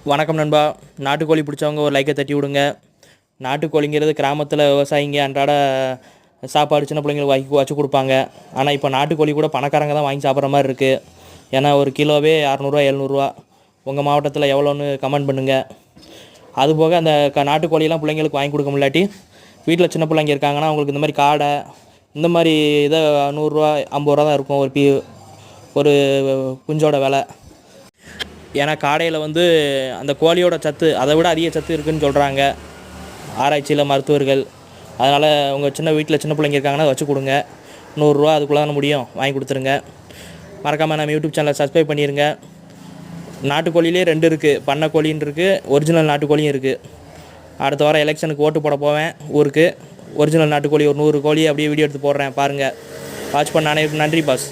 வணக்கம் நண்பா. நாட்டுக்கோழி பிடிச்சவங்க ஒரு லைக்கை தட்டி விடுங்க. நாட்டுக்கோழிங்கிறது கிராமத்தில் விவசாயிங்க அன்றாட சாப்பாடு சின்ன பிள்ளைங்களுக்கு வச்சு கொடுப்பாங்க. ஆனால் இப்போ நாட்டுக்கோழி கூட பணக்காரங்க தான் வாங்கி சாப்பிட்ற மாதிரி இருக்குது. ஏன்னா ஒரு கிலோவே 600 700. உங்கள் மாவட்டத்தில் எவ்வளோன்னு கமெண்ட் பண்ணுங்கள். அதுபோக அந்த நாட்டுக்கோழியெல்லாம் பிள்ளைங்களுக்கு வாங்கி கொடுக்க முடியாட்டி வீட்டில் சின்ன பிள்ளைங்க இருக்காங்கன்னா அவங்களுக்கு இந்த மாதிரி காடை இந்த மாதிரி இதை 100 50 தான் இருக்கும் ஒரு குஞ்சோட விலை. ஏன்னா காடையில் அந்த கோழியோட சத்து அதை விட அதிக சத்து இருக்குதுன்னு சொல்கிறாங்க ஆராய்ச்சியில் மருத்துவர்கள். அதனால் உங்கள் வீட்டில் சின்ன பிள்ளைங்க இருக்காங்கன்னா வச்சு கொடுங்க. 100 அதுக்குள்ளே தானே முடியும், வாங்கி கொடுத்துருங்க. மறக்காமல் நம்ம யூடியூப் சேனலை சப்ஸ்கிரைப் பண்ணிடுங்க. நாட்டுக்கோழிலே 2 இருக்குது, பண்ணைக்கோழின்னு இருக்குது, ஒரிஜினல் நாட்டுக்கோழியும் இருக்குது. அடுத்த வாரம் எலெக்ஷனுக்கு ஓட்டு போட போவேன் ஊருக்கு. ஒரிஜினல் நாட்டுக்கோழி ஒரு 100 கோழி அப்படியே வீடியோ எடுத்து போடுறேன், பாருங்கள். வாட்ச் பண்ண அனைவருக்கும் நன்றி பாஸ்.